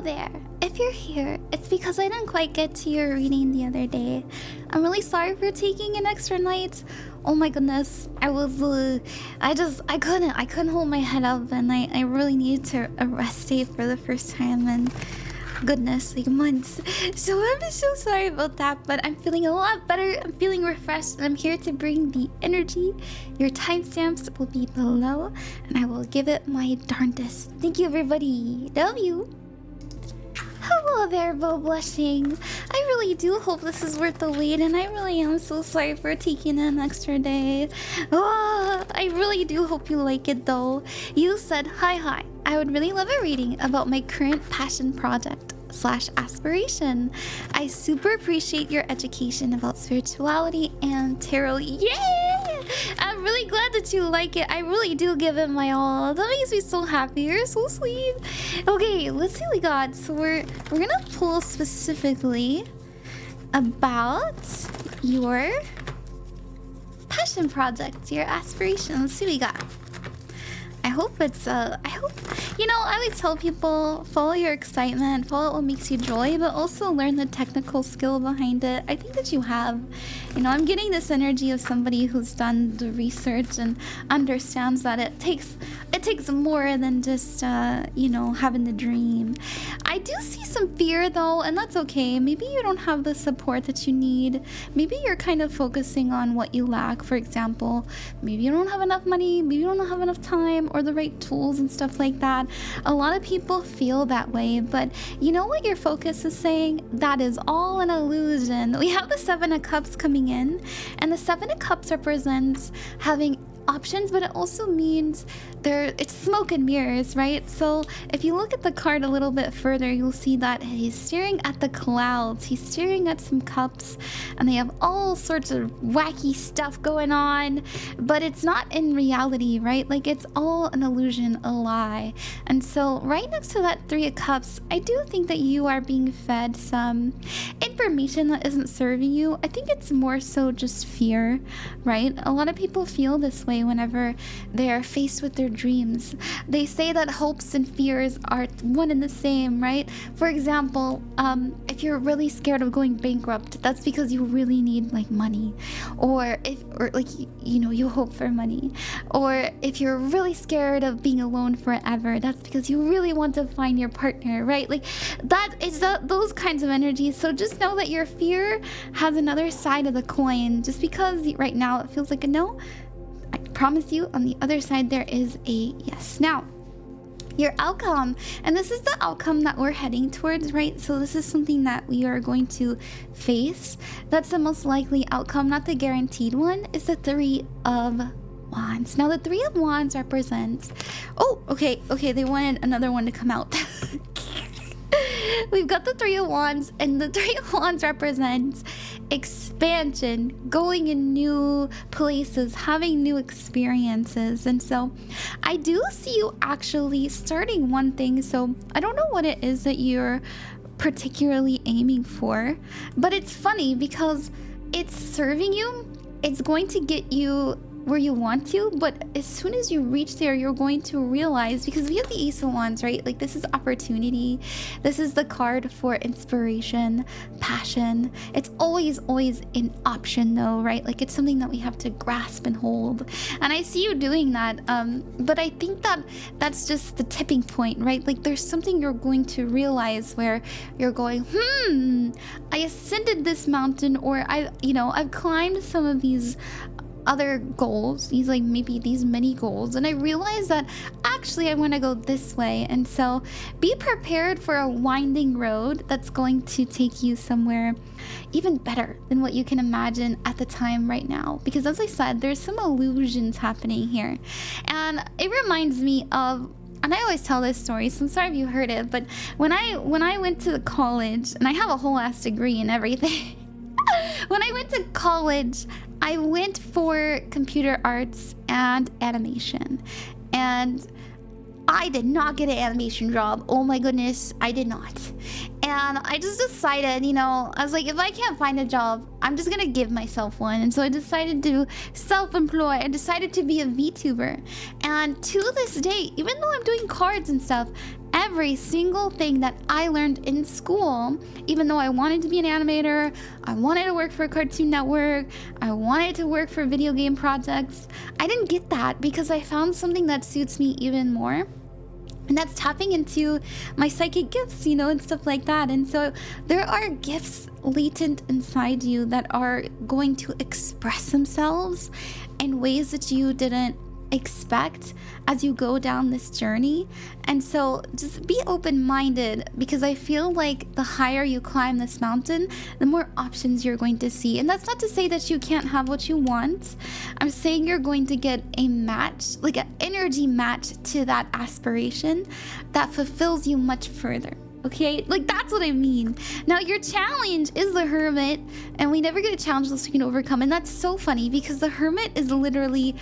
there! If you're here, it's because I didn't quite get to your reading the other day. I'm really sorry for taking an extra night. Oh my goodness, I was, I couldn't hold my head up, and I really needed to a rest day for the first time in goodness, like months. So I'm so sorry about that, but I'm feeling a lot better. I'm feeling refreshed, and I'm here to bring the energy. Your timestamps will be below, and I will give it my darndest. Thank you, everybody. Love you. Hello there, beaublushing. I really do hope this is worth the wait, and I really am so sorry for taking an extra day. Oh, I really do hope you like it though. You said, hi, I would really love a reading about my current passion project / aspiration. I super appreciate your education about spirituality and tarot. Yay! I'm really glad that you like it. I really do give it my all. That makes me so happy. You're so sweet. Okay, let's see what we got. So we're gonna pull specifically about your passion project, your aspiration. Let's see what we got. I hope it's you know, I always tell people, follow your excitement, follow what makes you joy, but also learn the technical skill behind it. I think that you have. You know, I'm getting this energy of somebody who's done the research and understands that it takes more than just you know, having the dream. I do see some fear though, and that's okay. Maybe you don't have the support that you need. Maybe you're kind of focusing on what you lack. For example, maybe you don't have enough money, maybe you don't have enough time or the right tools and stuff like that. A lot of people feel that way, but you know what your focus is saying? That is all an illusion. We have the Seven of Cups coming in, and the Seven of Cups represents having options, but it also means it's smoke and mirrors, right? So if you look at the card a little bit further, you'll see that he's staring at the clouds. He's staring at some cups, and they have all sorts of wacky stuff going on, but it's not in reality, right? Like, it's all an illusion, a lie. And so right next to that Three of Cups, I do think that you are being fed some information that isn't serving you. I think it's more so just fear, right? A lot of people feel this way whenever they are faced with their dreams. They say that hopes and fears are one and the same, right? For example, if you're really scared of going bankrupt, that's because you really need like money, or like, you know, you hope for money. Or if you're really scared of being alone forever, that's because you really want to find your partner, right? Like, that is those kinds of energies. So just know that your fear has another side of the coin. Just because right now it feels like a no, I promise you on the other side there is a yes. Now, your outcome, and this is the outcome that we're heading towards, right? So this is something that we are going to face. That's the most likely outcome, not the guaranteed one, is the Three of Wands. Now the Three of Wands represents, oh, okay, they wanted another one to come out. We've got the Three of Wands, and the Three of Wands represents expansion, going in new places, having new experiences. And so I do see you actually starting one thing. So I don't know what it is that you're particularly aiming for, but it's funny because it's serving you. It's going to get you where you want to, but as soon as you reach there, you're going to realize, because we have the Ace of Wands, right? Like, this is opportunity. This is the card for inspiration, passion. It's always an option though, right? Like, it's something that we have to grasp and hold. And I see you doing that, but I think that that's just the tipping point, right? Like, there's something you're going to realize where you're going, I ascended this mountain, or I've climbed some of these other goals, these many goals, and I realized that actually I want to go this way. And so be prepared for a winding road that's going to take you somewhere even better than what you can imagine at the time right now, because as I said, there's some illusions happening here. And it reminds me of, and I always tell this story, so I'm sorry if you heard it, but when I went to college, and I have a whole ass degree and everything. When I went to college, I went for computer arts and animation, and I did not get an animation job. Oh my goodness, I did not. And I just decided, I was like, if I can't find a job, I'm just gonna give myself one. And so I decided to self-employ. I decided to be a VTuber. And to this day, even though I'm doing cards and stuff, every single thing that I learned in school, even though I wanted to be an animator, I wanted to work for Cartoon Network, I wanted to work for video game projects, I didn't get that because I found something that suits me even more. And that's tapping into my psychic gifts, you know, and stuff like that. And so there are gifts latent inside you that are going to express themselves in ways that you didn't expect as you go down this journey. And so just be open-minded, because I feel like the higher you climb this mountain, the more options you're going to see. And that's not to say that you can't have what you want. I'm saying you're going to get a match, like an energy match to that aspiration that fulfills you much further. Okay, like that's what I mean. Now your challenge is the Hermit, and we never get a challenge unless we can overcome. And that's so funny because the Hermit is literally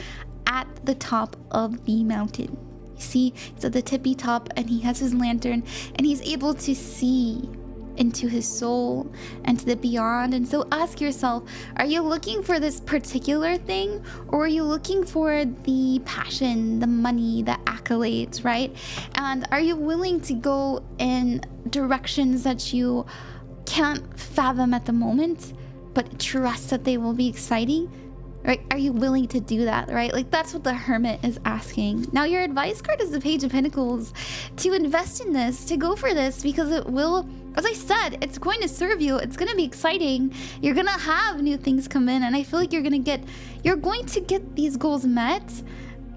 at the top of the mountain. You see, he's at the tippy top and he has his lantern and he's able to see into his soul and to the beyond. And so ask yourself, are you looking for this particular thing, or are you looking for the passion, the money, the accolades, right? And are you willing to go in directions that you can't fathom at the moment, but trust that they will be exciting? Right? Are you willing to do that, right? Like that's what the Hermit is asking. Now your advice card is the Page of Pentacles, to invest in this, to go for this, because it will, as I said, it's going to serve you. It's going to be exciting. You're going to have new things come in, and I feel like you're going to get these goals met,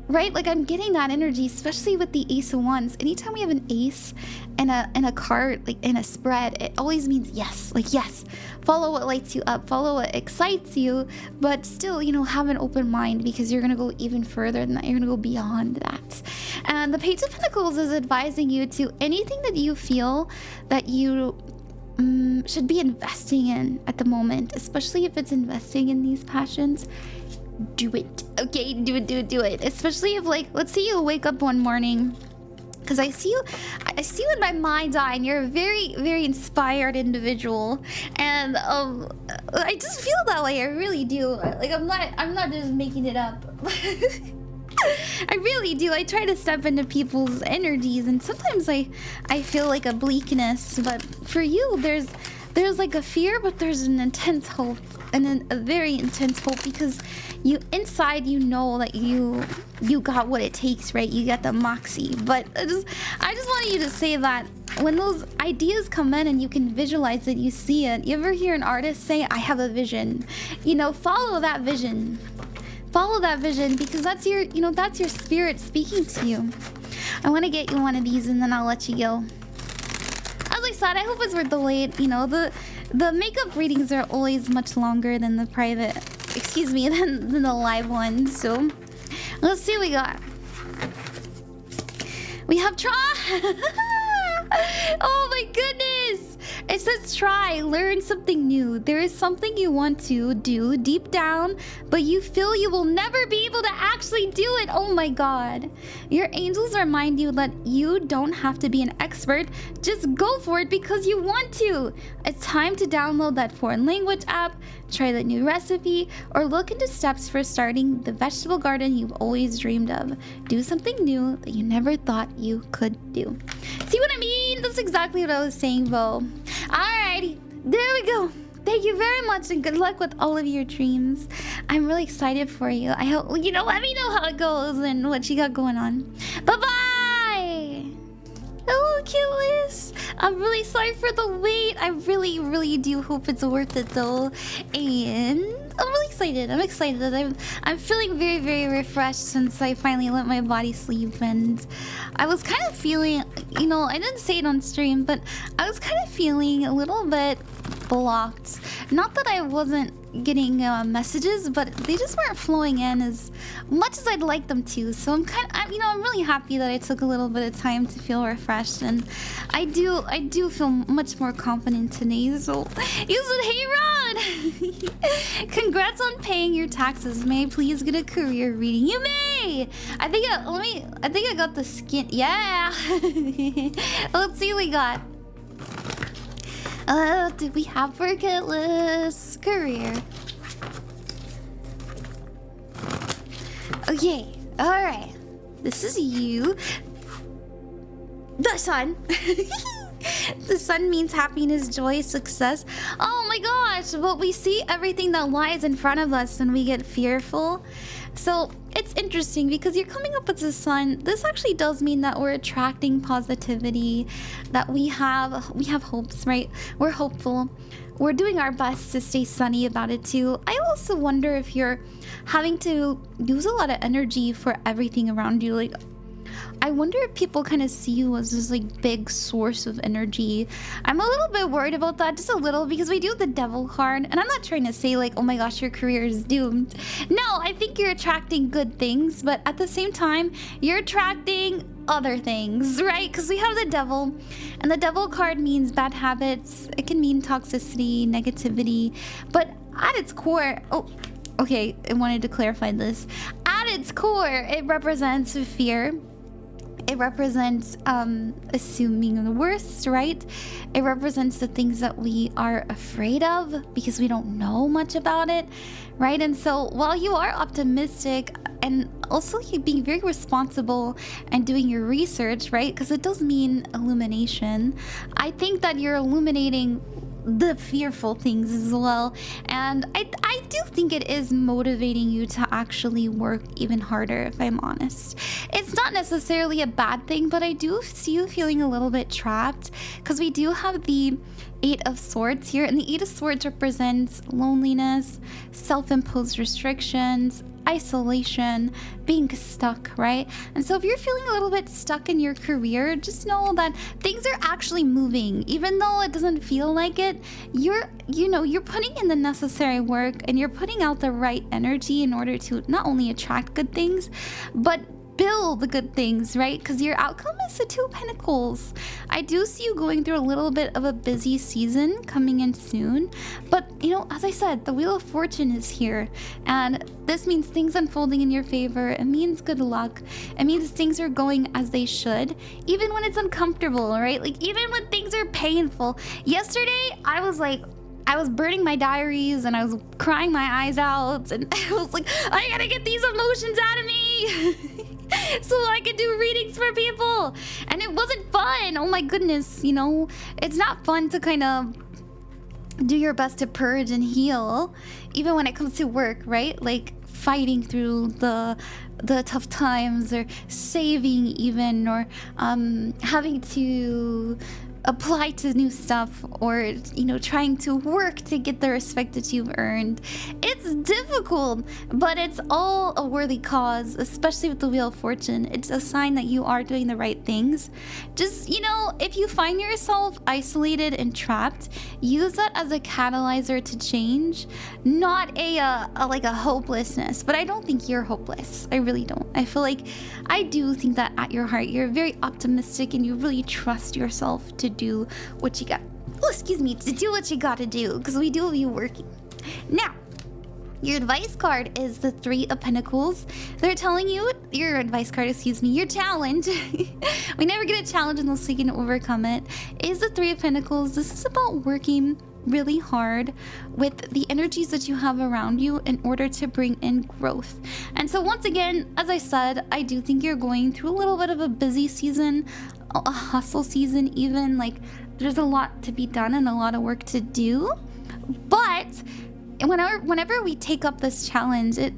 right? Like I'm getting that energy, especially with the Ace of Wands. Anytime we have an ace and a card, like in a spread, it always means yes, like yes. Follow what lights you up, follow what excites you, but still, you know, have an open mind, because you're gonna go even further than that. You're gonna go beyond that. And the Page of Pentacles is advising you to anything that you feel that you should be investing in at the moment, especially if it's investing in these passions. Do it. Okay, do it. Especially if, like, let's say you wake up one morning, because I see you in my mind's eye, and you're a very, very inspired individual, and I just feel that way. I really do. Like I'm not just making it up. I really do. I try to step into people's energies, and sometimes I feel like a bleakness, but for you there's like a fear, but there's an intense hope, and a very intense hope, because you inside, you know that you got what it takes, right? You got the moxie. But I just wanted you to say that when those ideas come in and you can visualize it, you see it. You ever hear an artist say, I have a vision? You know, follow that vision. Follow that vision, because that's your, you know, that's your spirit speaking to you. I want to get you one of these and then I'll let you go. As I said, I hope it's worth the wait. You know, the makeup readings are always much longer than the private, excuse me, than the live ones. So let's see what we got. We have oh my goodness. It says try, learn something new. There is something you want to do deep down, but you feel you will never be able to actually do it. Oh my God. Your angels remind you that you don't have to be an expert. Just go for it because you want to. It's time to download that foreign language app, try that new recipe, or look into steps for starting the vegetable garden you've always dreamed of. Do something new that you never thought you could do. See what I mean? That's exactly what I was saying, Bo. Alrighty, there we go. Thank you very much, and good luck with all of your dreams. I'm really excited for you. I hope, you know, let me know how it goes and what you got going on. Bye-bye! Hello, Achilles! I'm really sorry for the wait. I really, really do hope it's worth it, though. And I'm really excited. I'm excited. I'm feeling very, very refreshed since I finally let my body sleep. And I was kind of feeling, you know, I didn't say it on stream, but I was kind of feeling a little bit blocked. Not that I wasn't getting messages, but they just weren't flowing in as much as I'd like them to. So I'm really happy that I took a little bit of time to feel refreshed, and I do feel much more confident today. So you said, hey Ron, congrats on paying your taxes. May I please get a career reading? You may. I think I got the skin. Yeah. Let's see what we got. Do we have bucket list? Career. Okay, alright. This is you. The sun. The sun means happiness, joy, success. Oh my gosh, but we see everything that lies in front of us when we get fearful. So it's interesting because you're coming up with the sun. This actually does mean that we're attracting positivity, that we have hopes, right? We're hopeful. We're doing our best to stay sunny about it too. I also wonder if you're having to use a lot of energy for everything around you. Like, I wonder if people kind of see you as this like big source of energy. I'm a little bit worried about that, just a little, because we do the devil card, and I'm not trying to say like, oh my gosh, your career is doomed. No, I think you're attracting good things, but at the same time, you're attracting other things, right? Because we have the devil, and the devil card means bad habits. It can mean toxicity, negativity, but at its core, oh, okay, I wanted to clarify this. At its core, it represents fear. It represents assuming the worst, right? It represents the things that we are afraid of because we don't know much about it, right? And so while you are optimistic and also you being very responsible and doing your research, right? Because it does mean illumination. I think that you're illuminating the fearful things as well, and I do think it is motivating you to actually work even harder, if I'm honest. It's not necessarily a bad thing, but I do see you feeling a little bit trapped because we do have the Eight of Swords here, and the Eight of Swords represents loneliness, self-imposed restrictions, isolation, being stuck, right? And so if you're feeling a little bit stuck in your career, just know that things are actually moving. Even though it doesn't feel like it, you're putting in the necessary work and you're putting out the right energy in order to not only attract good things, but build the good things, right? Because your outcome is the Two of Pentacles. I do see you going through a little bit of a busy season coming in soon, but as I said, the Wheel of Fortune is here, and this means things unfolding in your favor. It means good luck. It means things are going as they should, even when it's uncomfortable, right? Like even when things are painful. Yesterday, I was burning my diaries and I was crying my eyes out, and I was like, I gotta get these emotions out of me. So I could do readings for people, and it wasn't fun. Oh my goodness, it's not fun to kind of do your best to purge and heal, even when it comes to work, right? Like fighting through the tough times, or saving even, or having to apply to new stuff, or trying to work to get the respect that you've earned. It's difficult, but it's all a worthy cause, especially with the Wheel of Fortune. It's a sign that you are doing the right things. Just if you find yourself isolated and trapped, use that as a catalyzer to change, not a hopelessness. But I don't think you're hopeless. I really don't. I do think that at your heart you're very optimistic and you really trust yourself to do what you got. Oh, excuse me, to do what you gotta do, because we do be working. Now, your advice card is the Three of Pentacles. They're telling you your advice card, your challenge. We never get a challenge unless we can overcome it. Is the Three of Pentacles. This is about working really hard with the energies that you have around you in order to bring in growth. And so once again, as I said, I do think you're going through a little bit of a busy season, a hustle season even. Like there's a lot to be done and a lot of work to do, but whenever we take up this challenge, it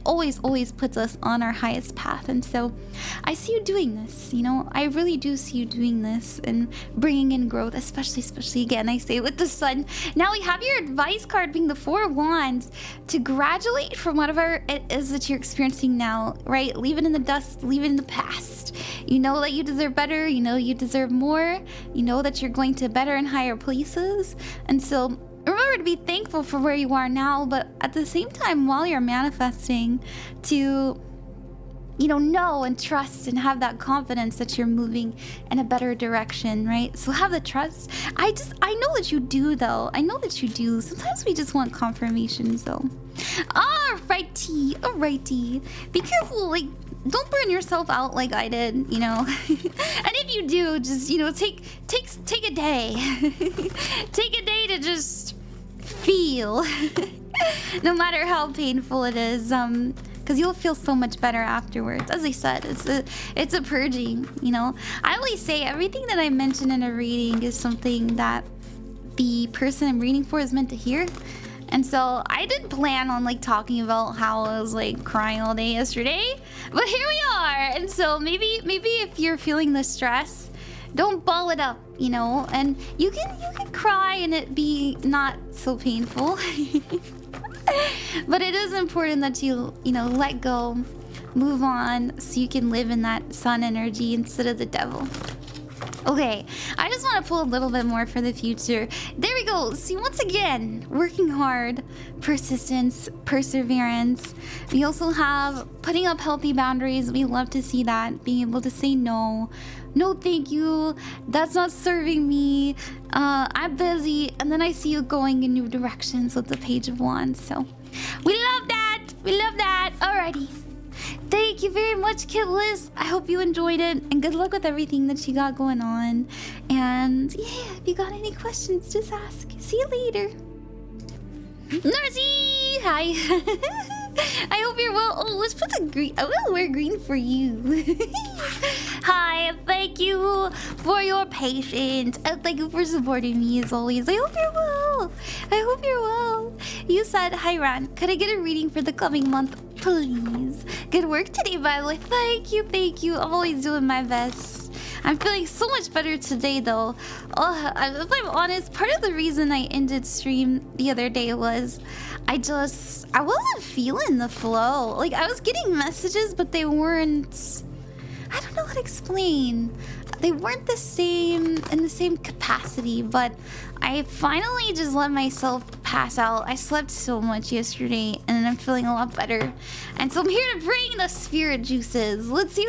always puts us on our highest path. And so I see you doing this, I really do see you doing this and bringing in growth, especially again, I say with the sun. Now we have your advice card being the Four of Wands, to graduate from whatever it is that you're experiencing now, right? Leave it in the dust, leave it in the past. You know that you deserve better, you deserve more, that you're going to better and higher places. And so remember to be thankful for where you are now, but at the same time, while you're manifesting, to know and trust and have that confidence that you're moving in a better direction, right? So have the trust. I know that you do, though. I know that you do. Sometimes we just want confirmations, though. Alrighty. Be careful, don't burn yourself out like I did, And if you do, just, take a day. Take a day to just feel, no matter how painful it is. Because because you'll feel so much better afterwards. As I said, it's a purging, you know. I always say everything that I mention in a reading is something that the person I'm reading for is meant to hear. And so I didn't plan on like talking about how I was like crying all day yesterday, but here we are. And so maybe if you're feeling the stress, don't ball it up, you know, and you can cry and it be not so painful. But it is important that you know, let go, move on, so you can live in that sun energy instead of the devil. Okay, I just want to pull a little bit more for the future. There we go. See, once again, working hard, persistence, perseverance. We also have putting up healthy boundaries. We love to see that. Being able to say no. No, thank you. That's not serving me. I'm busy. And then I see you going in new directions with the Page of Wands. So we love that. We love that. Alrighty. Thank you very much, Kitless. I hope you enjoyed it, and good luck with everything that you got going on. And yeah, if you got any questions, just ask. See you later. Narci! Hi. I hope you're well. Oh, let's put the green. I will wear green for you. Hi, thank you for your patience. And thank you for supporting me as always. I hope you're well. I hope you're well. You said, hi, Ran. Could I get a reading for the coming month, please? Good work today, by the way. Thank you, thank you. I'm always doing my best. I'm feeling so much better today, though. If I'm honest, part of the reason I ended stream the other day was I wasn't feeling the flow. Like, I was getting messages, but they weren't... I don't know how to explain. They weren't the same, in the same capacity, but I finally just let myself pass out. I slept so much yesterday, and I'm feeling a lot better. And so I'm here to bring the spirit juices. Let's see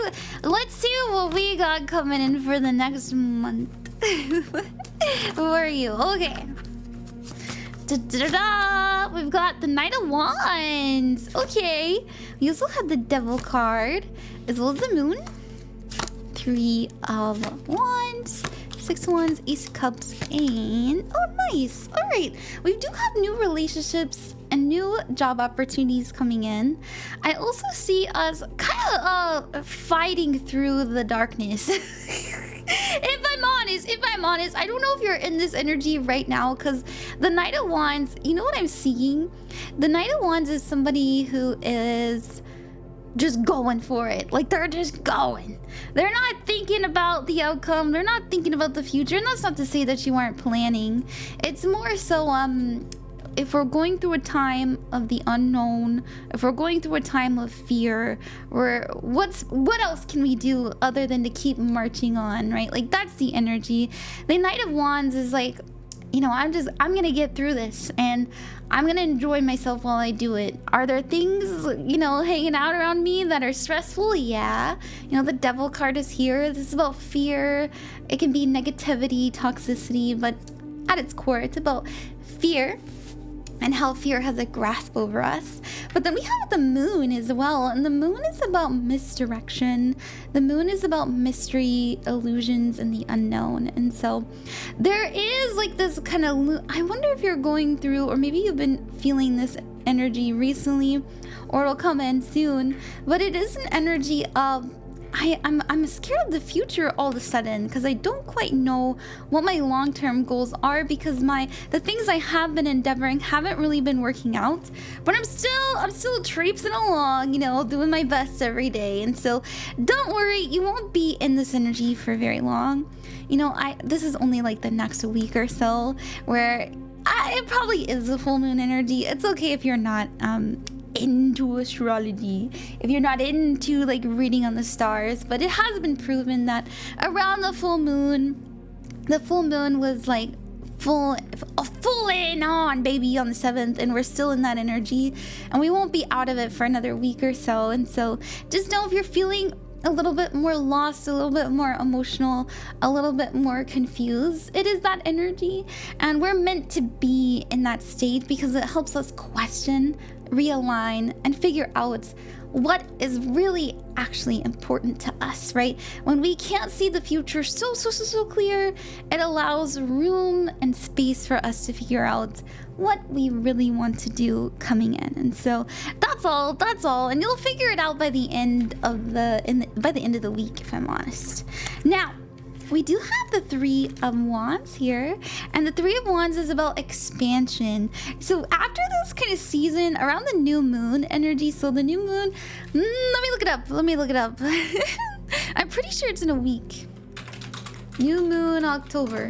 what we got coming in for the next month. Who are you? Okay. Da-da-da-da! We've got the Knight of Wands. Okay. We also have the Devil card, as well as the Moon. 3 of Wands, 6 of Wands, Ace of Cups, and... oh, nice. All right. We do have new relationships and new job opportunities coming in. I also see us kind of fighting through the darkness. If I'm honest, I don't know if you're in this energy right now, because the Knight of Wands, you know what I'm seeing? The Knight of Wands is somebody who is just going for it. Like, they're just going. They're not thinking about the outcome. They're not thinking about the future. And that's not to say that you aren't planning. It's more so, if we're going through a time of the unknown, if we're going through a time of fear, what else can we do other than to keep marching on, right? Like, that's the energy. The Knight of Wands is like, you know, I'm gonna get through this, and I'm gonna enjoy myself while I do it. Are there things, you know, hanging out around me that are stressful? Yeah. You know, the Devil card is here. This is about fear. It can be negativity, toxicity, but at its core, it's about fear and how fear has a grasp over us. But then we have the Moon as well, and the Moon is about misdirection. The Moon is about mystery, illusions, and the unknown. And so there is like this kind of... I wonder if you're going through, or maybe you've been feeling this energy recently, or it'll come in soon, but it is an energy of... I'm scared of the future all of a sudden, because I don't quite know what my long-term goals are, because the things I have been endeavoring haven't really been working out. But I'm still traipsing along, you know, doing my best every day. And so don't worry, you won't be in this energy for very long. You know, this is only like the next week or so, where it probably is a full moon energy. It's okay if you're not into astrology, if you're not into like reading on the stars, but it has been proven that around the full moon was like full in on, baby, on the 7th, and we're still in that energy, and we won't be out of it for another week or so. And so just know, if you're feeling a little bit more lost, a little bit more emotional, a little bit more confused, it is that energy, and we're meant to be in that state because it helps us question realign, and figure out what is really actually important to us, right? When we can't see the future so clear, it allows room and space for us to figure out what we really want to do coming in. And so that's all, and you'll figure it out by the end of the week, if I'm honest. Now, we do have the Three of Wands here, and the Three of Wands is about expansion. So after this kind of season, around the new moon energy, so the new moon, let me look it up. I'm pretty sure it's in a week. New moon, October.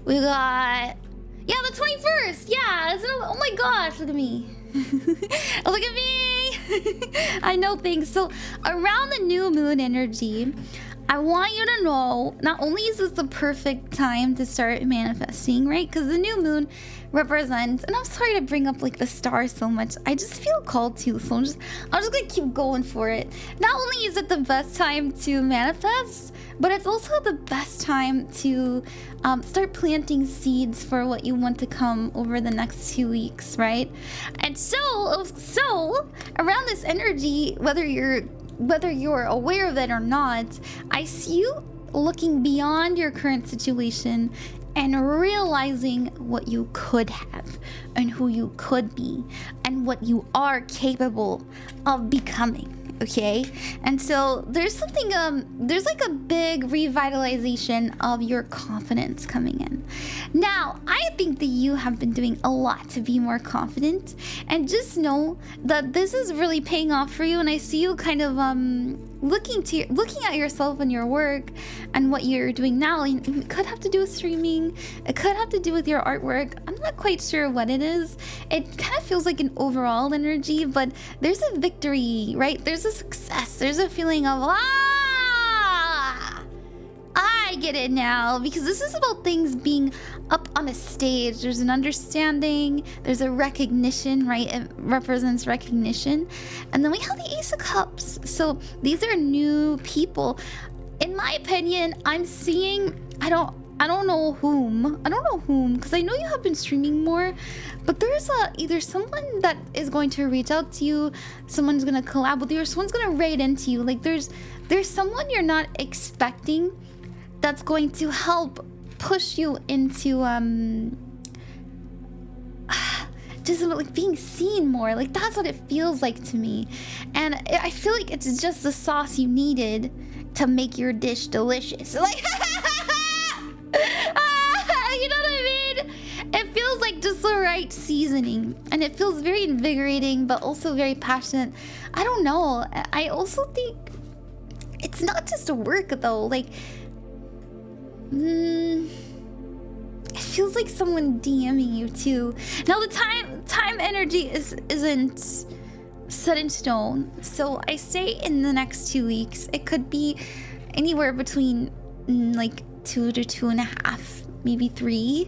We got, yeah, the 21st. Yeah, oh my gosh, look at me. Look at me. I know things. So around the new moon energy, I want you to know, not only is this the perfect time to start manifesting, right? Because the new moon represents, and I'm sorry to bring up like the stars so much, I just feel called to, so I'm just gonna keep going for it. Not only is it the best time to manifest, but it's also the best time to start planting seeds for what you want to come over the next 2 weeks, right? And so around this energy, whether you're aware of it or not, I see you looking beyond your current situation and realizing what you could have and who you could be and what you are capable of becoming. Okay, and so there's something there's like a big revitalization of your confidence coming in. Now, I think that you have been doing a lot to be more confident, and just know that this is really paying off for you. And I see you kind of looking at yourself and your work and what you're doing now. It could have to do with streaming, it could have to do with your artwork. I'm not quite sure what it is. It kind of feels like an overall energy, but there's a victory, right? There's a success, there's a feeling of I get it now, because this is about things being up on a stage. There's an understanding, there's a recognition, right? It represents recognition. And then we have the Ace of Cups. So these are new people. In my opinion, I'm seeing, I don't know whom, because I know you have been streaming more, but there's either someone that is going to reach out to you, someone's gonna collab with you, or someone's gonna raid into you. Like there's someone you're not expecting that's going to help push you into just like being seen more. Like that's what it feels like to me, and I feel like it's just the sauce you needed to make your dish delicious. Like you know what I mean? It feels like just the right seasoning, and it feels very invigorating but also very passionate. I don't know, I also think it's not just a work though. Like it feels like someone DMing you too. Now the time energy isn't set in stone, so I say in the next 2 weeks. It could be anywhere between like 2 to 2.5, maybe 3,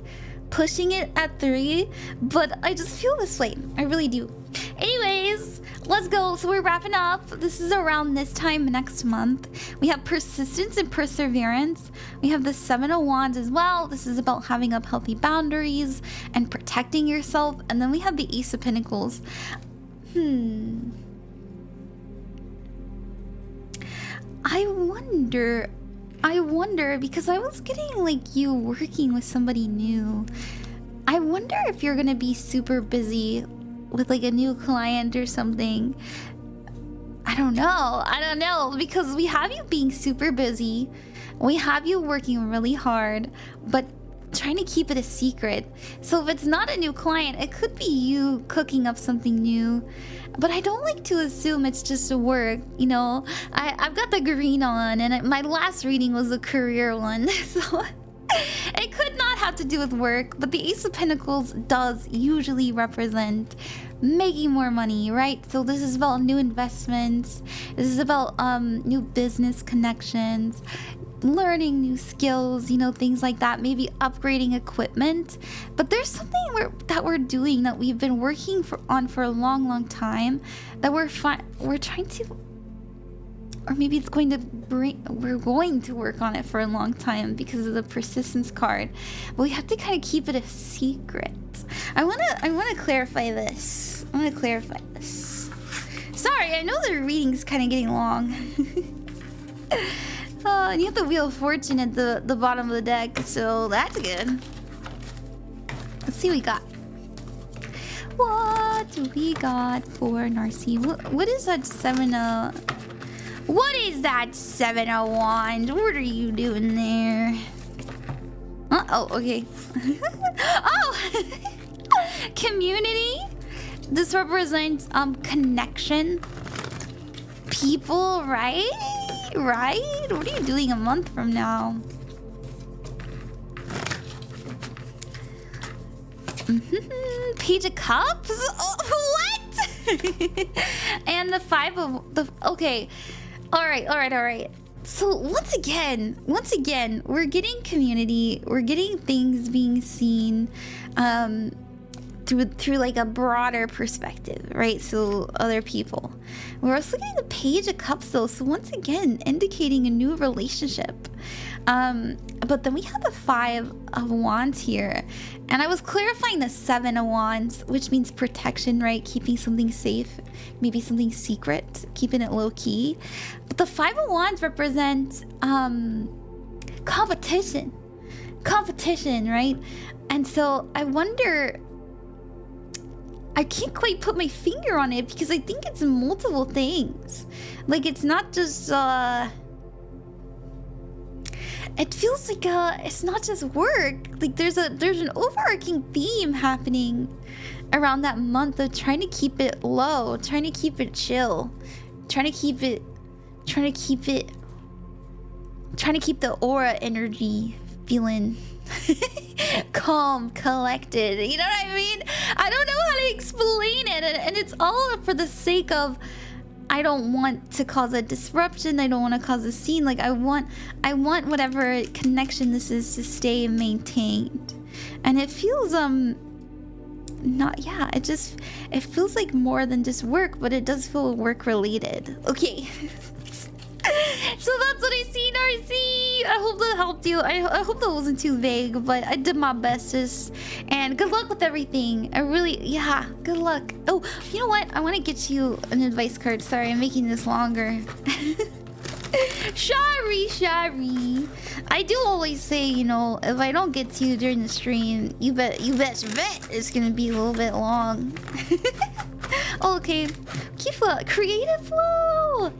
pushing it at 3, but I just feel this way, I really do. Anyways, let's go. So we're wrapping up. This is around this time next month. We have persistence and perseverance. We have the Seven of Wands as well. This is about having up healthy boundaries and protecting yourself. And then we have the Ace of Pentacles. I wonder, because I was getting like you working with somebody new. I wonder if you're gonna be super busy with like a new client or something. I don't know, because we have you being super busy, we have you working really hard, but trying to keep it a secret. So if it's not a new client, it could be you cooking up something new, but I don't like to assume it's just a work, you know. I've got the green on, and my last reading was a career one, so it could not have to do with work. But the Ace of Pentacles does usually represent making more money, right? So this is about new investments, this is about new business connections, learning new skills, you know, things like that, maybe upgrading equipment. But there's something that we're doing that we've been working on for a long time, that we're trying to Or maybe it's going to bring... We're going to work on it for a long time because of the persistence card. But we have to kind of keep it a secret. I wanna clarify this. I want to clarify this. Sorry, I know the reading's kind of getting long. And you have the Wheel of Fortune at the bottom of the deck, so that's good. Let's see what we got. What do we got for Narci? What is that 7 of... What is that 7 of Wands? What are you doing there? Oh, okay. Oh! Community? This represents connection. People, right? Right? What are you doing a month from now? Page of Cups? Oh, what? And the 5 of the... Okay. All right. So once again, we're getting community. We're getting things being seen through like a broader perspective, right? So other people. We're also getting the Page of Cups though. So once again, indicating a new relationship. But then we have the 5 of Wands here. And I was clarifying the 7 of Wands, which means protection, right? Keeping something safe, maybe something secret, keeping it low key. But the 5 of Wands represents competition, right? And so I wonder, I can't quite put my finger on it because I think it's multiple things. Like it's not just it feels like it's not just work. Like there's an overarching theme happening around that month of trying to keep it low, trying to keep it chill, trying to keep the aura energy feeling calm, collected. You know what I mean? I don't know how to explain it, and it's all for the sake of I don't want to cause a disruption. I don't want to cause a scene. Like I want whatever connection this is to stay maintained. And it feels it feels like more than just work, but it does feel work related. Okay. So that's what I see, Narci. I hope that helped you. I hope that wasn't too vague, but I did my bestest. And good luck with everything. Good luck. Oh, you know what? I want to get you an advice card. Sorry, I'm making this longer. Shari. I do always say, you know, if I don't get to you during the stream, you bet it's gonna be a little bit long. Okay, keep creative flow.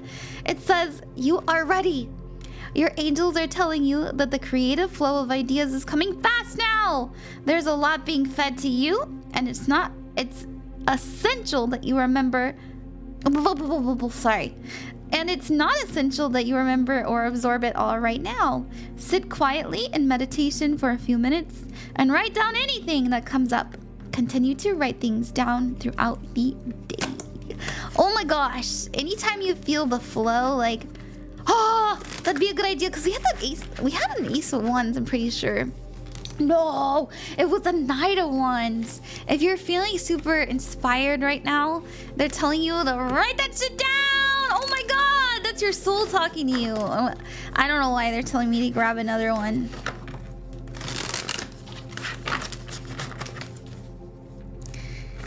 It says you are ready. Your angels are telling you that the creative flow of ideas is coming fast now. There's a lot being fed to you, and it's essential that you remember. Sorry. And it's not essential that you remember or absorb it all right now. Sit quietly in meditation for a few minutes and write down anything that comes up. Continue to write things down throughout the day. Oh my gosh, anytime you feel the flow, like, oh, that'd be a good idea, because we had an Ace of Wands, I'm pretty sure. No, it was the Knight of Wands. If you're feeling super inspired right now, they're telling you to write that shit down. Oh my god, that's your soul talking to you. I don't know why they're telling me to grab another one.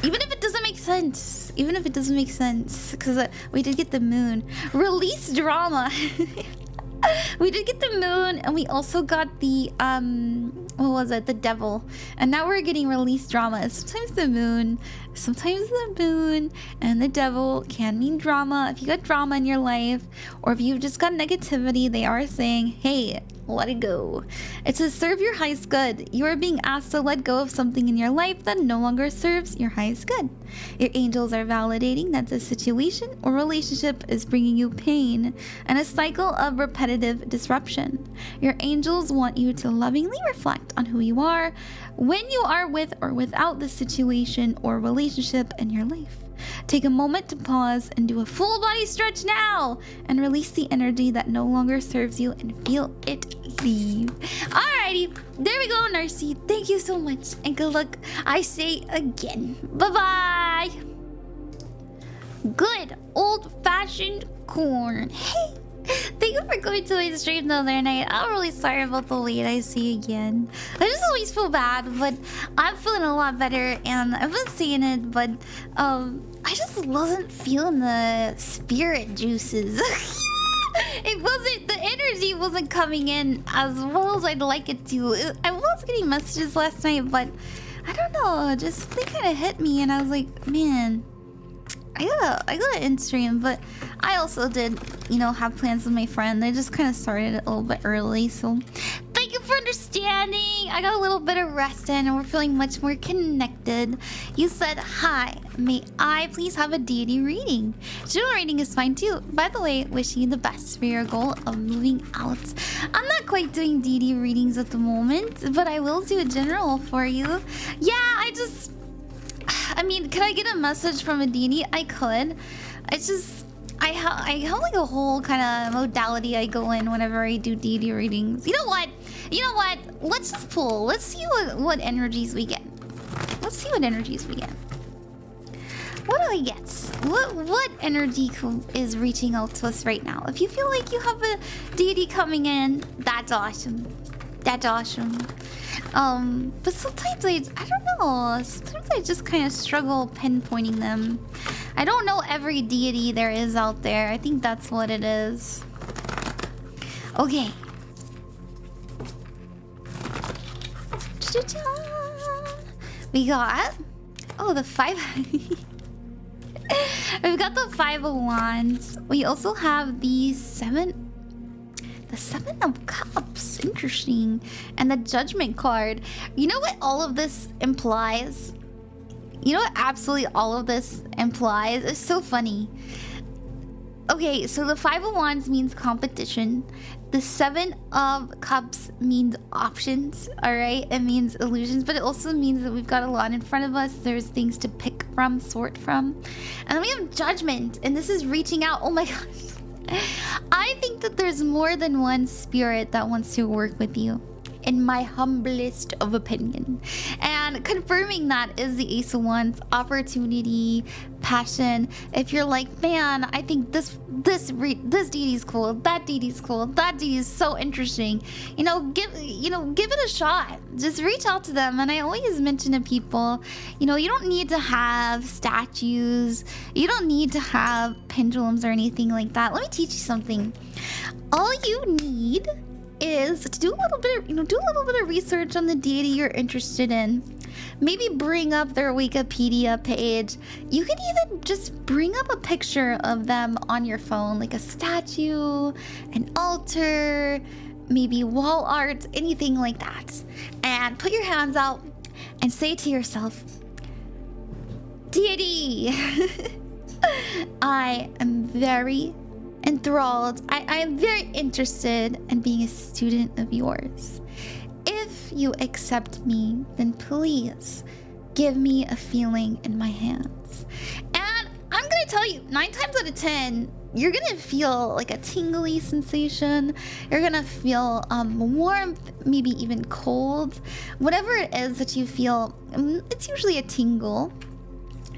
Even if it doesn't make sense, because we did get the moon. Release drama. We did get the moon, and we also got the what was it, the devil. And now we're getting release drama. Sometimes the moon and the devil can mean drama. If you got drama in your life, or if you've just got negativity, they are saying, hey, let it go. It says serve your highest good. You are being asked to let go of something in your life that no longer serves your highest good. Your angels are validating that the situation or relationship is bringing you pain and a cycle of repetitive disruption. Your angels want you to lovingly reflect on who you are when you are with or without the situation or relationship in your life. Take a moment to pause and do a full body stretch now and release the energy that no longer serves you and feel it leave. Alrighty, there we go, Narci. Thank you so much and good luck. I say again, bye-bye. Good old-fashioned corn. Hey. Thank you for going to my stream the other night. I'm really sorry about the wait I see again. I just always feel bad, but I'm feeling a lot better, and I've been seeing it, but I just wasn't feeling the spirit juices. It wasn't, the energy wasn't coming in as well as I'd like it to. I was getting messages last night, but I don't know, just something kind of hit me, and I was like, man, I gotta end stream. But I also did, you know, have plans with my friend. I just kind of started a little bit early, so thank you for understanding. I got a little bit of rest in, and we're feeling much more connected. You said, hi, may I please have a deity reading? General reading is fine too. By the way, wishing you the best for your goal of moving out. I'm not quite doing deity readings at the moment, but I will do a general for you. Yeah, I mean, could I get a message from a deity? I could. I have like a whole kind of modality I go in whenever I do deity readings. You know what? Let's just pull. Let's see what energies we get. Let's see what energies we get. What do I get? What energy is reaching out to us right now? If you feel like you have a deity coming in, that's awesome. That's awesome. But sometimes I don't know. Sometimes I just kind of struggle pinpointing them. I don't know every deity there is out there. I think that's what it is. Okay. We got... Oh, the 5... We've got the 5 of Wands. We also have the 7... The 7 of Cups. Interesting. And the Judgment card. You know what all of this implies? You know what absolutely all of this implies? It's so funny. Okay, so the 5 of Wands means competition. The 7 of Cups means options, alright? It means illusions, but it also means that we've got a lot in front of us. There's things to pick from, sort from. And then we have Judgment, and this is reaching out. Oh my gosh. I think that there's more than one spirit that wants to work with you, in my humblest of opinion. And confirming that is the Ace of Wands, opportunity, passion. If you're like, man, I think this deity's cool, that deity's cool, that deity is so interesting, give it a shot. Just reach out to them. And I always mention to people, you don't need to have statues, you don't need to have pendulums or anything like that. Let me teach you something. All you need is to do a little bit of research on the deity you're interested in. Maybe bring up their Wikipedia page. You can even just bring up a picture of them on your phone, like a statue, an altar, maybe wall art, anything like that. And put your hands out and say to yourself, deity, I am very enthralled. I am very interested in being a student of yours. If you accept me, then please give me a feeling in my hands. And I'm gonna tell you, 9 times out of 10, you're gonna feel like a tingly sensation. You're gonna feel warmth, maybe even cold. Whatever it is that you feel, it's usually a tingle.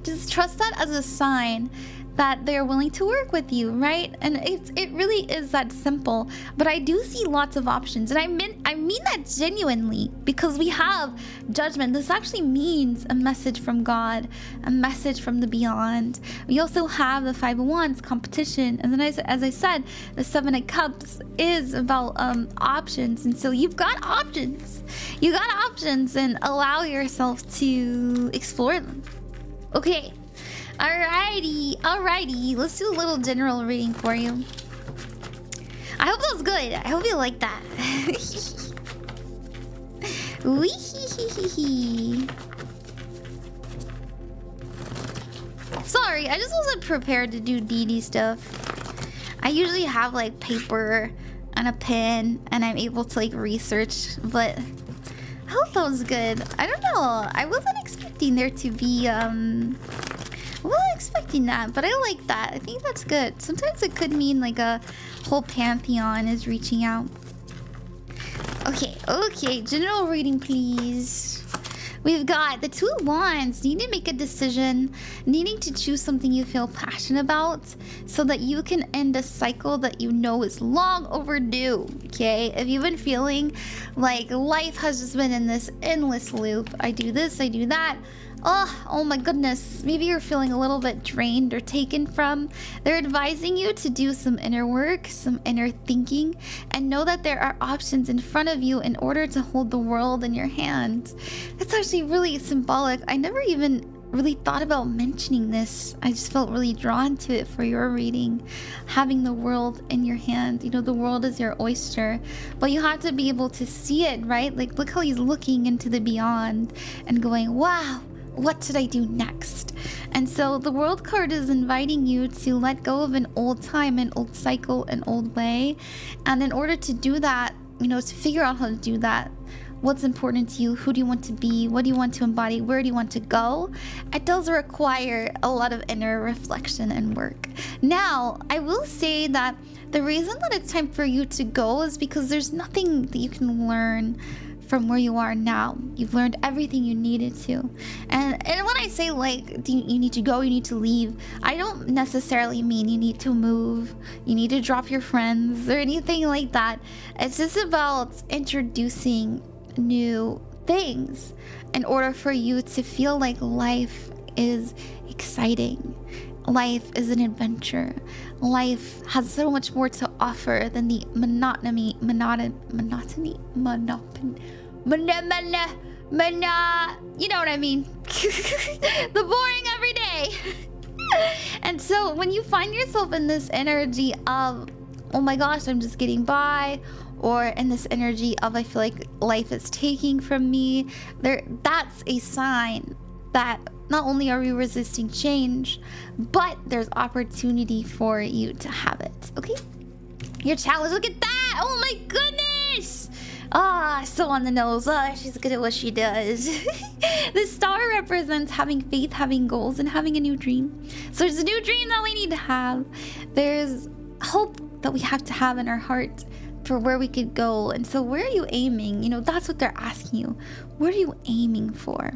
Just trust that as a sign that they're willing to work with you, right? And it really is that simple. But I do see lots of options, and I mean that genuinely, because we have Judgment. This actually means a message from God, a message from the beyond. We also have the 5 of Wands, competition, and then as I said, the 7 of Cups is about options. And so you've got options. You got options, and allow yourself to explore them. Okay. Alrighty, let's do a little general reading for you. I hope that was good. I hope you like that. Wee-hee-hee-hee-hee. Sorry, I just wasn't prepared to do deity stuff. I usually have like paper and a pen, and I'm able to like research, but I hope that was good. I don't know. I wasn't expecting there to be I wasn't expecting that, but I like that. I think that's good. Sometimes it could mean like a whole pantheon is reaching out. Okay, general reading, please. We've got the Two of Wands. You need to make a decision, needing to choose something you feel passionate about so that you can end a cycle that you know is long overdue, okay? If you've been feeling like life has just been in this endless loop, I do this, I do that, oh my goodness, maybe you're feeling a little bit drained or taken from, they're advising you to do some inner work, some inner thinking, and know that there are options in front of you in order to hold the world in your hands. It's actually really symbolic. I never even really thought about mentioning this. I just felt really drawn to it for your reading. Having the world in your hand. You know, the world is your oyster, but you have to be able to see it, right? Like, look how he's looking into the beyond and going, wow, what should I do next? And so the world card is inviting you to let go of an old time, an old cycle, an old way. And in order to do that, you know, to figure out how to do that, what's important to you, who do you want to be, what do you want to embody, where do you want to go, it does require a lot of inner reflection and work. Now, I will say that the reason that it's time for you to go is because there's nothing that you can learn from where you are now. You've learned everything you needed to. And when I say like you need to go, you need to leave, I don't necessarily mean you need to move, you need to drop your friends or anything like that. It's just about introducing new things in order for you to feel like life is exciting. Life is an adventure. Life has so much more to offer than the monotony, you know what I mean? The boring every day. And so when you find yourself in this energy of, oh my gosh, I'm just getting by, or in this energy of I feel like life is taking from me, that's a sign that not only are we resisting change, but there's opportunity for you to have it, okay? Your challenge, look at that! Oh my goodness! So on the nose. She's good at what she does. The star represents having faith, having goals, and having a new dream. So there's a new dream that we need to have. There's hope that we have to have in our heart for where we could go. And so where are you aiming? You know, that's what they're asking you. What are you aiming for?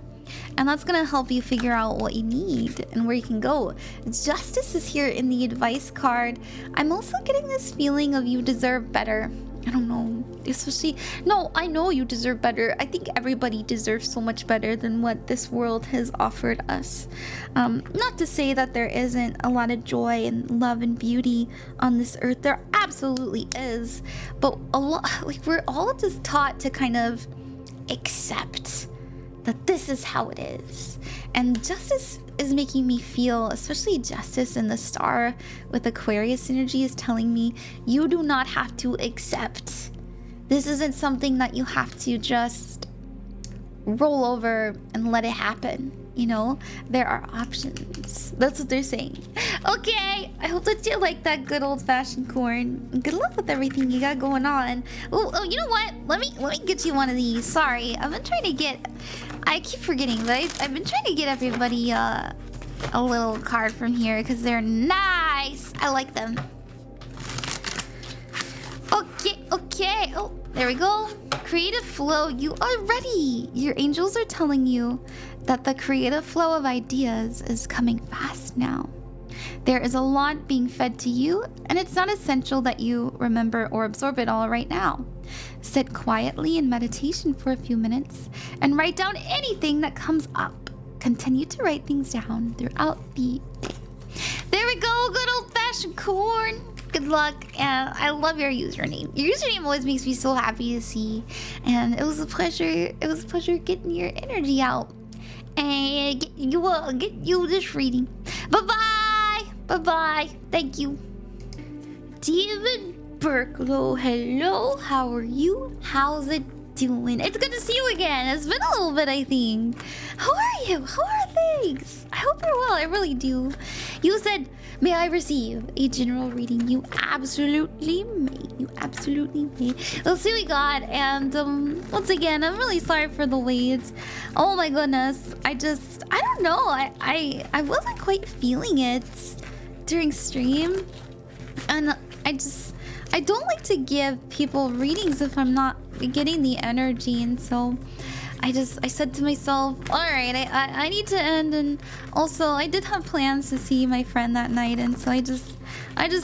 And that's going to help you figure out what you need and where you can go. Justice is here in the advice card. I'm also getting this feeling of you deserve better. I don't know, especially, no, I know you deserve better. I think everybody deserves so much better than what this world has offered us. Not to say that there isn't a lot of joy and love and beauty on this earth. There absolutely is. But a lot, like, we're all just taught to kind of accept that this is how it is. And justice is making me feel, especially justice in the star with Aquarius energy is telling me you do not have to accept. This isn't something that you have to just roll over and let it happen. You know, there are options. That's what they're saying. Okay, I hope that you like that good old-fashioned corn. Good luck with everything you got going on. Oh, you know what? Let me get you one of these. Sorry, I've been trying to get. I keep forgetting, but I've been trying to get everybody a little card from here because they're nice. I like them. Okay. Oh, there we go. Creative flow. You are ready. Your angels are telling you that the creative flow of ideas is coming fast now. There is a lot being fed to you, and it's not essential that you remember or absorb it all right now. Sit quietly in meditation for a few minutes and write down anything that comes up. Continue to write things down throughout the day. There we go, good old-fashioned corn. Good luck, and I love your username. Your username always makes me so happy to see, and it was a pleasure. It was a pleasure getting your energy out and get you this reading. Bye-bye. Thank you. Demonburklow, hello. How are you? How's it doing? It's good to see you again. It's been a little bit, I think. How are you? How are things? I hope you're well. I really do. You said, may I receive a general reading? You absolutely may. Let's see what we got. And once again, I'm really sorry for the wait. Oh my goodness. I don't know. I wasn't quite feeling it during stream. And I don't like to give people readings if I'm not getting the energy, and so I said to myself, all right, I need to end. And also I did have plans to see my friend that night, and so I just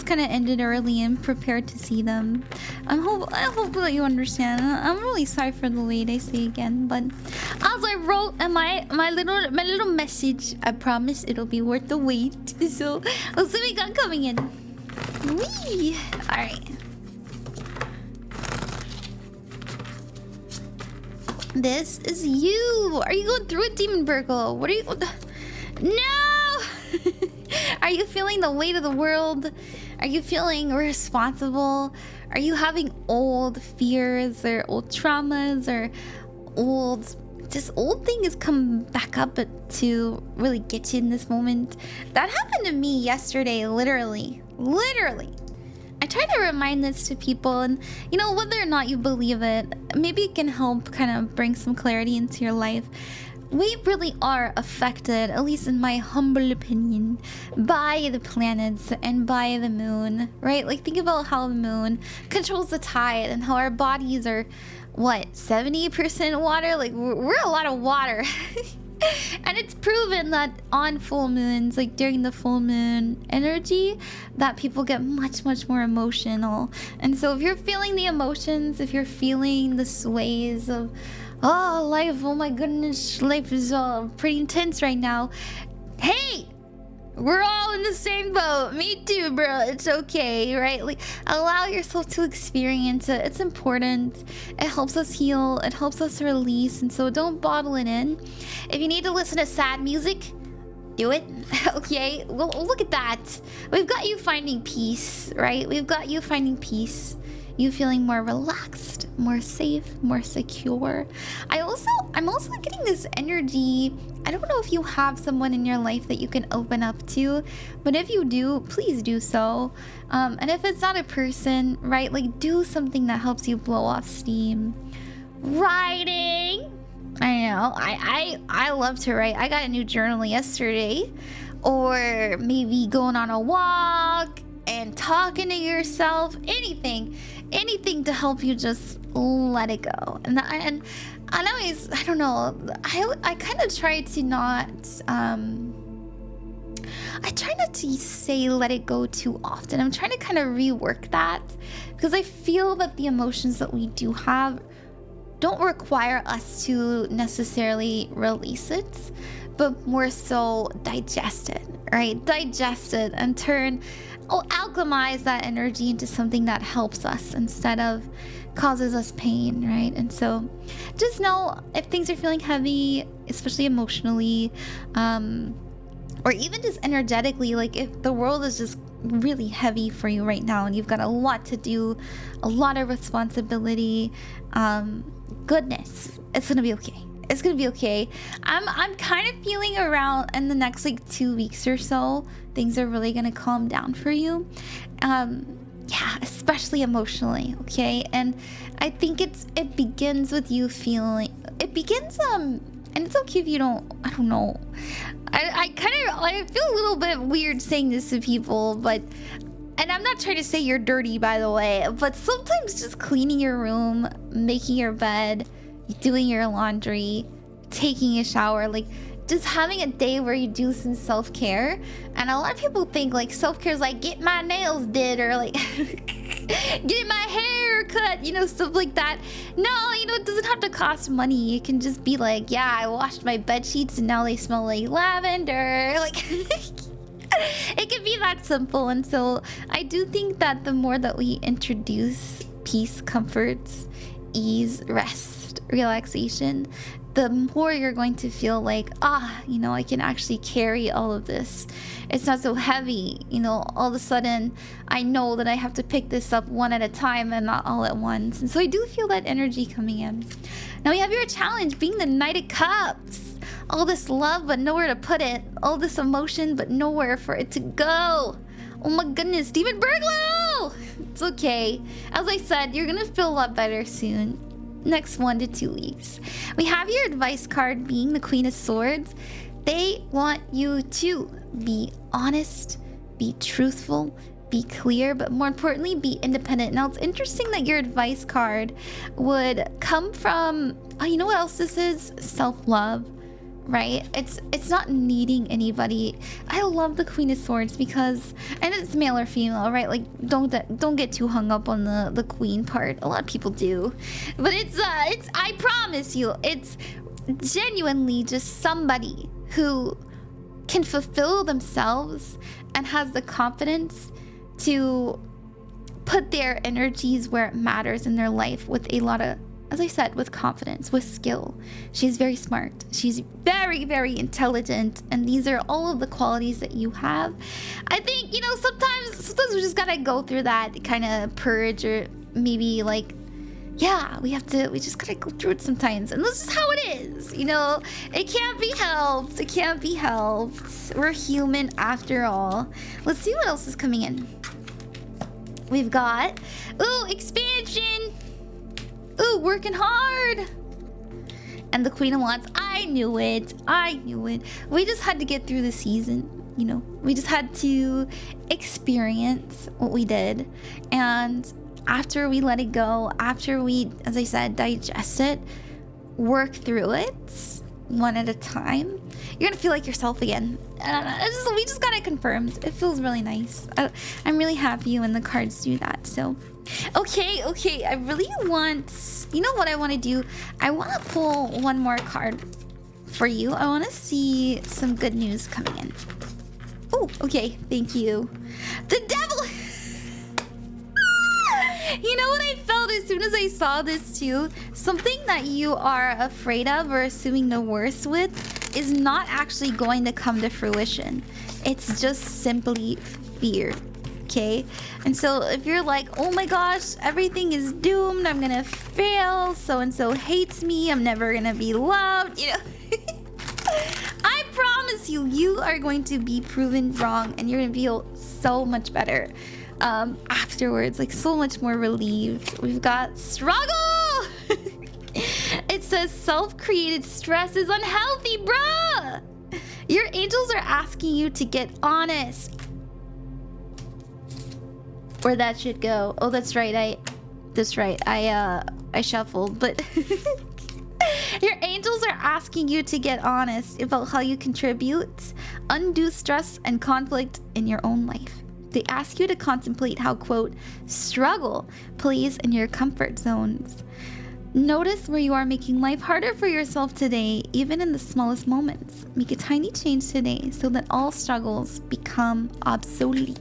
kind of ended early and prepared to see them. I hope that you understand. I'm really sorry for the wait, I say again, but as I wrote in my little message, I promise it'll be worth the wait. So let's see what we got coming in. Whee! All right. This is you. Are you going through it, Demonburklow? What are you? No! Are you feeling the weight of the world? Are you feeling responsible? Are you having old fears or old traumas or old things come back up to really get you in this moment? That happened to me yesterday, literally. I try to remind this to people, and you know, whether or not you believe it, maybe it can help kind of bring some clarity into your life. We really are affected, at least in my humble opinion, by the planets and by the moon, right? Like, think about how the moon controls the tide and how our bodies are, what, 70% water? Like, we're a lot of water. And it's proven that on full moons, like during the full moon energy, that people get much more emotional. And so if you're feeling the emotions, if you're feeling the sways of, oh, life, oh my goodness, life is pretty intense right now. Hey! We're all in the same boat. Me too, bro. It's okay, right? Like, allow yourself to experience it. It's important. It helps us heal. It helps us release. And so don't bottle it in. If you need to listen to sad music, do it. Okay? Well, look at that. We've got you finding peace, right? We've got you finding peace. You feeling more relaxed, more safe, more secure. I'm also getting this energy. I don't know if you have someone in your life that you can open up to, but if you do, please do so. And if it's not a person, right, like, do something that helps you blow off steam. Writing. I know. I love to write. I got a new journal yesterday. Or maybe going on a walk and talking to yourself. Anything to help you just let it go. And always, I don't know, I kind of try to not I try not to say let it go too often. I'm trying to kind of rework that, because I feel that the emotions that we do have don't require us to necessarily release it, but more so digest it, right? Digest it and alchemize that energy into something that helps us instead of causes us pain, right? And so just know if things are feeling heavy, especially emotionally, or even just energetically, like if the world is just really heavy for you right now and you've got a lot to do, a lot of responsibility, goodness, it's gonna be okay. It's gonna be okay. I'm kind of feeling around in the next like 2 weeks or so, things are really gonna calm down for you. Yeah, especially emotionally, okay? And I think it begins with you feeling, and it's okay if you don't, I don't know. I feel a little bit weird saying this to people, but, and I'm not trying to say you're dirty, by the way, but sometimes just cleaning your room, making your bed, doing your laundry, taking a shower, like just having a day where you do some self-care. And a lot of people think like self-care is like get my nails did or like get my hair cut, you know, stuff like that. No, you know, it doesn't have to cost money. It can just be like, yeah, I washed my bed sheets and now they smell like lavender. Like it can be that simple. And so I do think that the more that we introduce peace, comforts, ease, rest, relaxation, the more you're going to feel like, you know, I can actually carry all of this. It's not so heavy, you know, all of a sudden I know that I have to pick this up one at a time and not all at once. And so I do feel that energy coming in. Now we have your challenge being the Knight of Cups. All this love but nowhere to put it. All this emotion but nowhere for it to go. Oh my goodness, Demonburklow! It's okay. As I said, you're gonna feel a lot better soon. Next 1 to 2 weeks. We have your advice card being the Queen of Swords. They want you to be honest, be truthful, be clear, but more importantly, be independent. Now, it's interesting that your advice card would come from, oh, you know what else this is? Self-love, right? It's not needing anybody. I love the Queen of Swords because, and it's male or female, right? Like, don't get too hung up on the queen part. A lot of people do, but it's I promise you, it's genuinely just somebody who can fulfill themselves and has the confidence to put their energies where it matters in their life with a lot of, as I said, with confidence, with skill. She's very smart. She's very, very intelligent. And these are all of the qualities that you have. I think, you know, sometimes we just gotta go through that kind of purge, or maybe like, yeah, we just gotta go through it sometimes. And this is how it is, you know? It can't be helped. It can't be helped. We're human after all. Let's see what else is coming in. We've got, ooh, expansion. Ooh, working hard. And the Queen of Wands. I knew it. I knew it. We just had to get through the season, you know? We just had to experience what we did. And after we let it go, after we, as I said, digest it, work through it one at a time, you're gonna feel like yourself again. We just got it confirmed. It feels really nice. I'm really happy when the cards do that. So, okay. I really want, you know what I want to do? I want to pull one more card for you. I want to see some good news coming in. Oh, okay. Thank you. The devil. You know what I felt as soon as I saw this too? Something that you are afraid of or assuming the worst with is not actually going to come to fruition. It's just simply fear, okay? And so if you're like, oh my gosh, everything is doomed, I'm gonna fail, so-and-so hates me, I'm never gonna be loved, you know? I promise you, you are going to be proven wrong and you're gonna feel so much better. Afterwards, like so much more relieved. We've got struggle. It says self-created stress is unhealthy, bruh. Your angels are asking you to get honest. Where that should go. Oh, that's right. I shuffled, but your angels are asking you to get honest about how you contribute undue stress and conflict in your own life. They ask you to contemplate how, quote, struggle plays in your comfort zones. Notice where you are making life harder for yourself today, even in the smallest moments. Make a tiny change today so that all struggles become obsolete.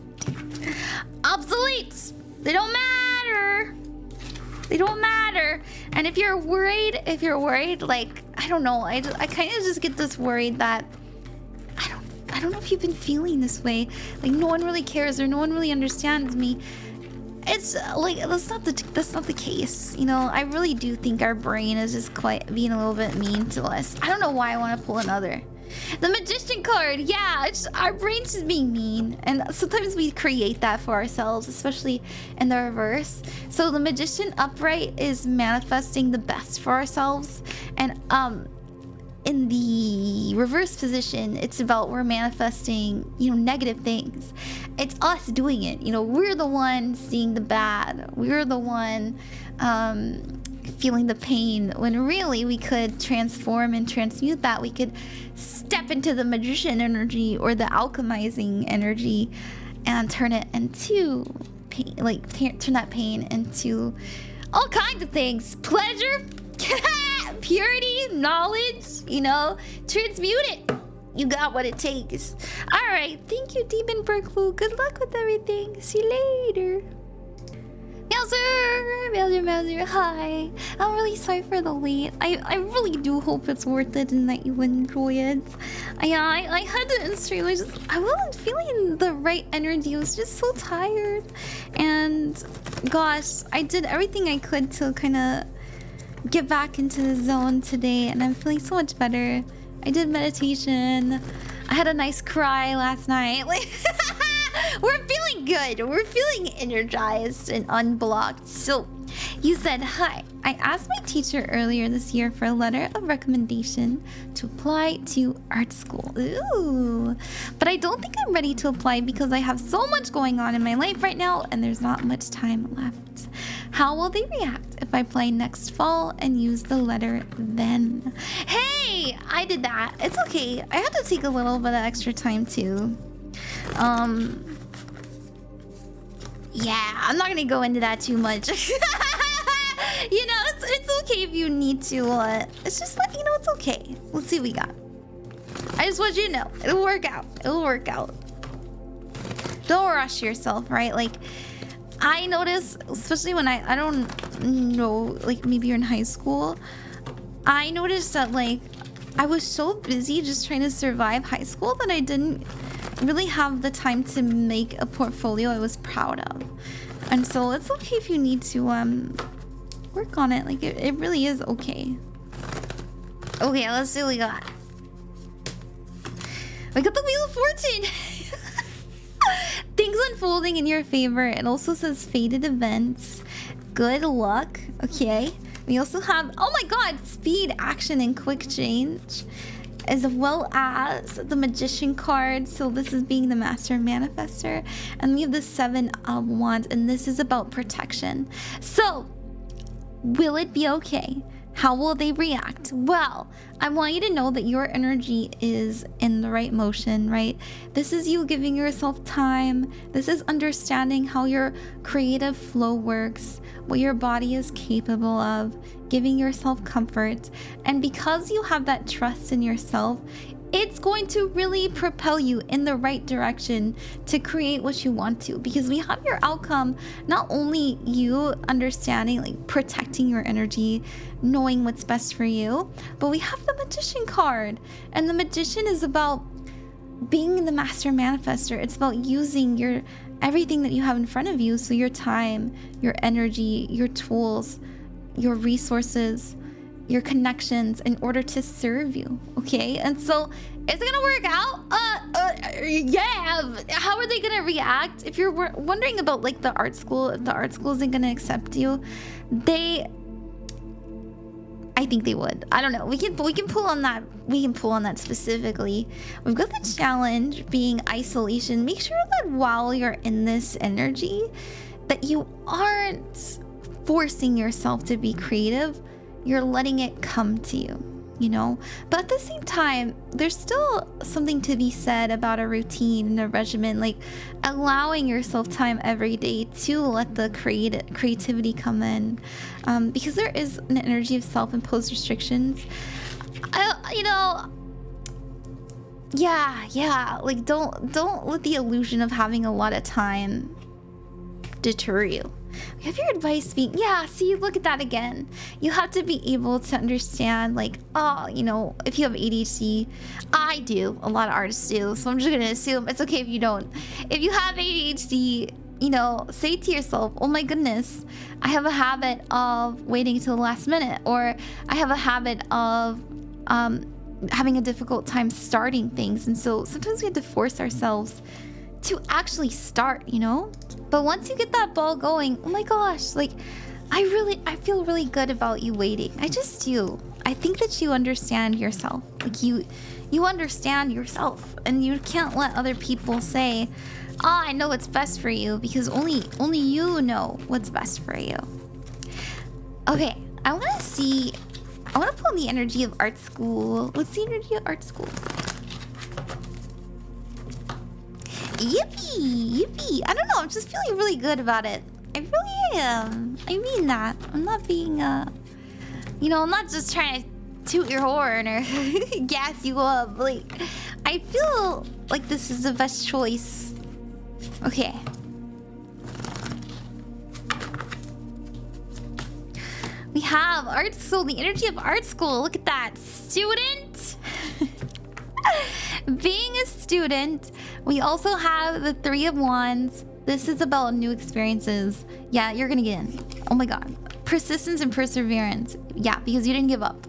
Obsolete! They don't matter! They don't matter. And if you're worried, like, I don't know, I kind of just get this worried that I don't know if you've been feeling this way. Like no one really cares or no one really understands me. It's like that's not the case. You know, I really do think our brain is just quite being a little bit mean to us. I don't know why I want to pull another. The Magician card, yeah, it's our brain's just being mean, and sometimes we create that for ourselves, especially in the reverse. So the Magician upright is manifesting the best for ourselves, and in the reverse position, it's about we're manifesting, you know, negative things. It's us doing it. You know, we're the one seeing the bad. We're the one feeling the pain, when really we could transform and transmute that. We could step into the magician energy or the alchemizing energy and turn it into pain, like turn that pain into all kinds of things. Pleasure, purity, knowledge, you know, transmute it. You got what it takes. All right, thank you, Demonburklow. Good luck with everything. See you later. Meowzerrs, hi. I'm really sorry for the wait. I really do hope it's worth it and that you enjoy it. I had to end stream. I wasn't feeling the right energy. I was just so tired. And gosh, I did everything I could to kind of get back into the zone today, and I'm feeling so much better. I did meditation. I had a nice cry last night. Like we're feeling good. We're feeling energized and unblocked. So you said hi. I asked my teacher earlier this year for a letter of recommendation to apply to art school. Ooh. But I don't think I'm ready to apply because I have so much going on in my life right now and there's not much time left. How will they react if I apply next fall and use the letter then? Hey, I did that. It's okay. I had to take a little bit of extra time too. Yeah, I'm not gonna go into that too much. You know, it's okay if you need to. It's just like, you know, it's okay. Let's see what we got. I just want you to know, it'll work out. It'll work out. Don't rush yourself, right? Like, I notice, especially when I don't know, like maybe you're in high school, I noticed that like I was so busy just trying to survive high school that I didn't really have the time to make a portfolio I was proud of. And so it's okay if you need to work on it. Like it really is okay. Okay, let's see what we got. We got the Wheel of Fortune. Things unfolding in your favor. It also says faded events. Good luck. Okay. We also have, oh my god, speed, action, and quick change. As well as the Magician card. So this is being the Master Manifester. And we have the Seven of Wands. And this is about protection. So, will it be okay? How will they react? Well, I want you to know that your energy is in the right motion, right? This is you giving yourself time. This is understanding how your creative flow works, what your body is capable of, giving yourself comfort. And because you have that trust in yourself, it's going to really propel you in the right direction to create what you want to, because we have your outcome, not only you understanding, like protecting your energy, knowing what's best for you, but we have the Magician card. And the Magician is about being the Master Manifester. It's about using your everything that you have in front of you. So your time, your energy, your tools, your resources, your connections in order to serve you. Okay. And so is it gonna work out? Yeah. How are they gonna react? If you're wondering about like the art school, if the art school isn't gonna accept you, I think they would. I don't know. We can pull on that. We can pull on that specifically. We've got the challenge being isolation. Make sure that while you're in this energy, that you aren't forcing yourself to be creative. You're letting it come to you, you know? But at the same time, there's still something to be said about a routine and a regimen, like allowing yourself time every day to let the creativity come in, because there is an energy of self-imposed restrictions. Yeah, like don't let the illusion of having a lot of time deter you. We have your advice being, yeah, see, look at that again. You have to be able to understand, like, oh, you know, if you have ADHD, I do, a lot of artists do, so I'm just gonna assume it's okay if you don't. If you have ADHD, you know, say to yourself, oh my goodness, I have a habit of waiting till the last minute, or I have a habit of having a difficult time starting things. And so sometimes we have to force ourselves to actually start, you know? But once you get that ball going, oh my gosh, like I feel really good about you waiting. I just do. I think that you understand yourself. Like you understand yourself, and you can't let other people say, "Oh, I know what's best for you," because only you know what's best for you. Okay, I want to pull the energy of art school. What's the energy of art school? Yippee! I don't know, I'm just feeling really good about it. I really am. I mean that. I'm not being, you know, I'm not just trying to toot your horn or gas you up. Like, I feel like this is the best choice. Okay. We have art school, the energy of art school. Look at that. Student. Being a student, we also have the Three of Wands. This is about new experiences. Yeah, you're gonna get in. Oh my god. Persistence and perseverance. Yeah, because you didn't give up.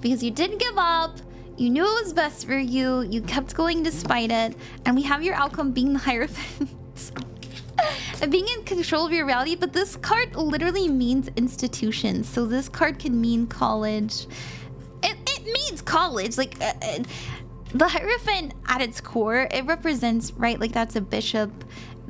Because you didn't give up. You knew it was best for you. You kept going despite it. And we have your outcome being the Hierophant. Being in control of your reality, but this card literally means institutions. So this card can mean college. It means college. Like the Hierophant at its core, it represents, right? Like that's a bishop,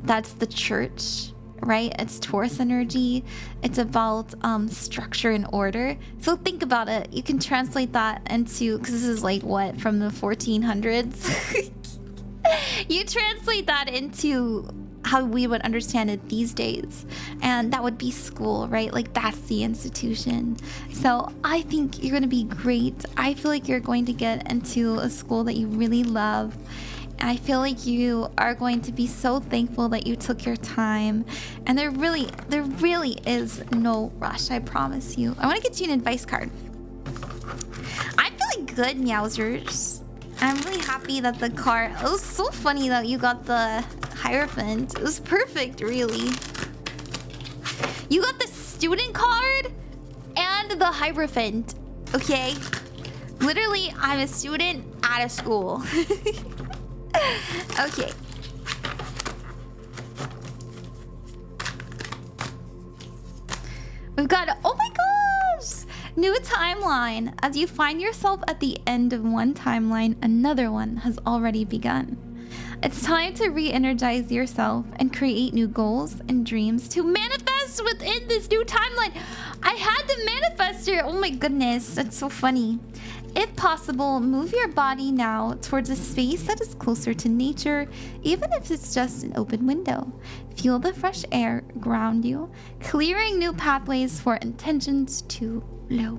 that's the church, right? It's Taurus energy. It's about structure and order. So think about it. You can translate that into, because this is like what, from the 1400s? You translate that into how we would understand it these days, and that would be school, right? Like that's the institution. So I think you're gonna be great. I feel like you're going to get into a school that you really love. I feel like you are going to be so thankful that you took your time, and there really is no rush, I promise you. I want to get you an advice card. I'm feeling good, Meowzerrs. I'm really happy that the card... It was so funny that you got the Hierophant. It was perfect, really. You got the student card and the Hierophant, okay? Literally, I'm a student at a school. Okay. We've got... Oh my gosh! New timeline. As you find yourself at the end of one timeline, another one has already begun. It's time to re-energize yourself and create new goals and dreams to manifest within this new timeline. I had the manifester. Oh my goodness, that's so funny. If possible, move your body now towards a space that is closer to nature, even if it's just an open window. Feel the fresh air ground you, clearing new pathways for intentions to blow.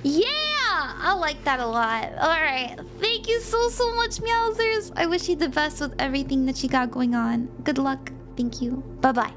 Yeah, I like that a lot. All right, thank you so much, Meowzerrs. I wish you the best with everything that you got going on. Good luck. Thank you. Bye-bye.